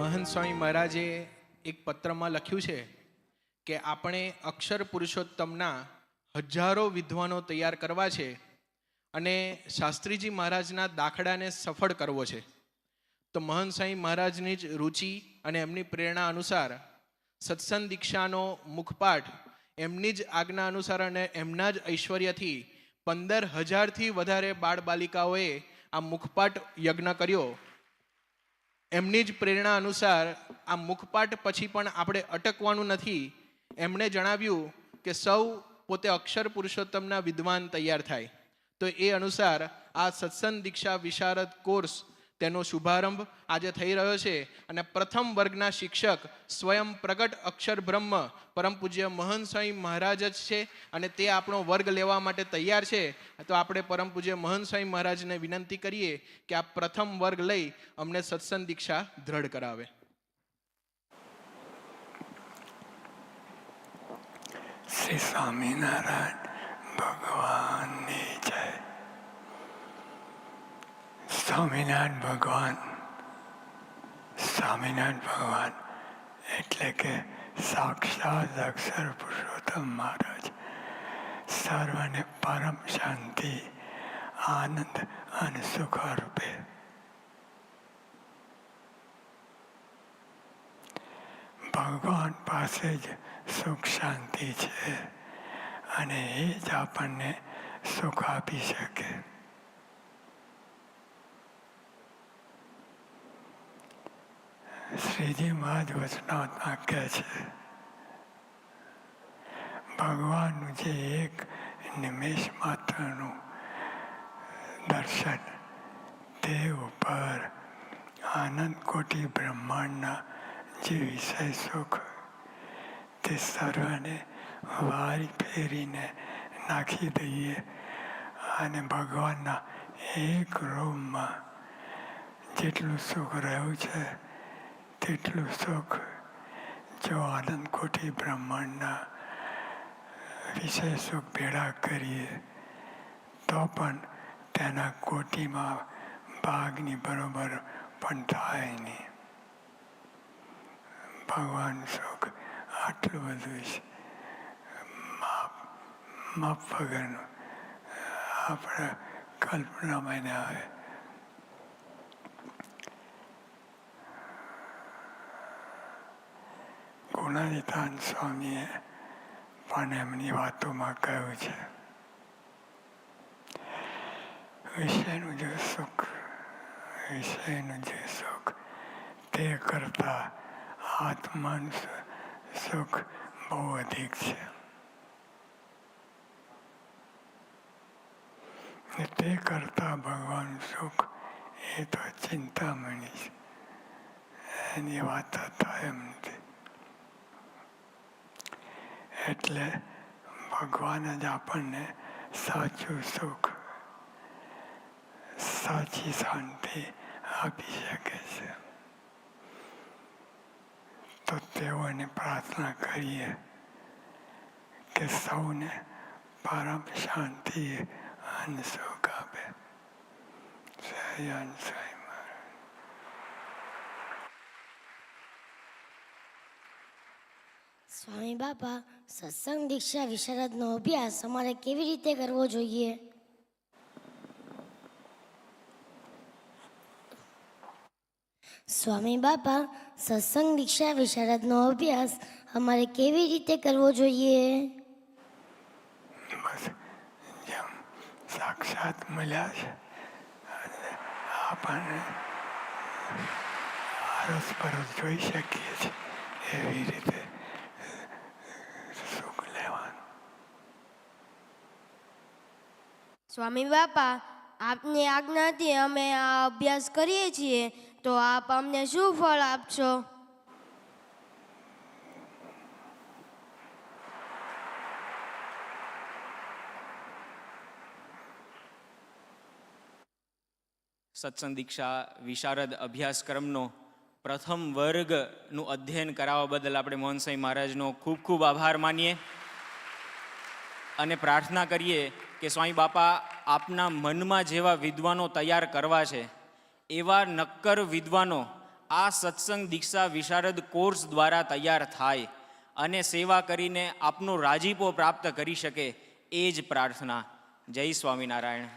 મહંત સ્વામી મહારાજે એક પત્રમાં લખ્યું છે કે આપણે અક્ષર પુરુષોત્તમના હજારો વિદ્વાનો તૈયાર કરવા છે અને શાસ્ત્રીજી મહારાજના દાખલાને સફળ કરવો છે. તો મહંત સ્વામી મહારાજની જ રુચિ અને એમની પ્રેરણા અનુસાર સત્સંગ દીક્ષાનો મુખપાઠ એમની જ આજ્ઞા અનુસાર અને એમના જ ઐશ્વર્યથી 15,000થી વધારે બાળ બાલિકાઓએ આ મુખપાઠ યજ્ઞ કર્યો. એમની જ પ્રેરણા અનુસાર આ મુખપાઠ પછી પણ આપણે અટકવાનું નથી. એમણે જણાવ્યું કે સૌ પોતે અક્ષર પુરુષોત્તમના વિદ્વાન તૈયાર થાય. તો એ અનુસાર આ સત્સંગ દીક્ષા વિશારદ કોર્સ તેનો શુભારંભ આજે થઈ રહ્યો છે અને પ્રથમ વર્ગના શિક્ષક સ્વયં પ્રગટ અક્ષર બ્રહ્મ પરમ પૂજ્ય મહંત સ્વામી મહારાજ જ છે અને તે આપણો વર્ગ લેવા માટે તૈયાર છે. તો આપણે પરમ પૂજ્ય મહંત સ્વામી મહારાજને વિનંતી કરીએ કે આ પ્રથમ વર્ગ લઈ અમને સત્સંગ દીક્ષા દ્રઢ કરાવે. શ્રી સ્વામિનારાયણ ભગવાનની જય. સ્વામિનારાયણ ભગવાન એટલે કે સાક્ષાત અક્ષર પુરુષોત્તમ મહારાજ સર્વને પરમ શાંતિ, આનંદ અને સુખ રૂપે. ભગવાન પાસે જ સુખ શાંતિ છે અને એ જ આપણને સુખ આપી શકે. શ્રીજી મહારાજ વચનામાં કહે છે, ભગવાનનું જે એક નિમેષ માત્રનું દર્શન, તે ઉપર આનંદ કોટી બ્રહ્માંડના જે વિષય સુખ, તે સર્વને વારી ફેરીને નાખી દઈએ અને ભગવાનના એક રૂમમાં જેટલું સુખ રહ્યું છે તેટલું સુખ જો આનંદ કોટી બ્રહ્માંડના વિષય સુખ ભેળા કરીએ તો પણ તેના કોટીમાં ભાગની બરોબર પણ થાય નહીં. ભગવાન સુખ આટલું બધું છે, માપ વગરનું, આપણે કલ્પનામાં ના આવે. ગુણાતીતાન સ્વામીએ પણ એમની વાતોમાં કહ્યું છે, વિષયનું જે સુખ તે કરતા આત્માનું સુખ બહુ અધિક છે. તે કરતા ભગવાન સુખ એ તો ચિંતામણી છે, એની વાત થાય એમ નથી. એટલે ભગવાન જ આપણને સાચું સુખ, સાચી શાંતિ આપી શકે છે. તો તેઓને પ્રાર્થના કરીએ કે સૌને પરમ શાંતિ અને સુખ આપે. સહયાન સ્વામી. સ્વામી બાપા, સત્સંગ દીક્ષા વિશારદનો અભ્યાસ અમારે કેવી રીતે કરવો જોઈએ? સ્વામી બાપા, સત્સંગ દીક્ષા વિશારદનો અભ્યાસ અમારે કેવી રીતે કરવો જોઈએ? બસ જેમ સાક્ષાત મળ્યા છે આપણને આરસ પરસ જોઈ શકીએ છીએ એવી રીતે સુખ લેવાનું. સ્વામી બાપા, આપની આજ્ઞાથી અમે આ અભ્યાસ કરીએ છીએ, તો આપ અમને શું ફળ આપશો? સત્સંગ દીક્ષા વિશારદ અભ્યાસક્રમનો પ્રથમ વર્ગનું અધ્યયન કરાવવા બદલ આપણે મહંત સ્વામી મહારાજનો ખૂબ ખૂબ આભાર માનીએ અને પ્રાર્થના કરીએ કે સ્વામી બાપા આપના મનમાં જેવા વિદ્વાનો તૈયાર કરવા છે એવા નક્કર વિદ્વાનો આ સત્સંગ દીક્ષા વિશારદ કોર્સ દ્વારા તૈયાર થાય અને સેવા કરીને આપનો રાજીપો પ્રાપ્ત કરી શકે, એ જ પ્રાર્થના. જય સ્વામિનારાયણ.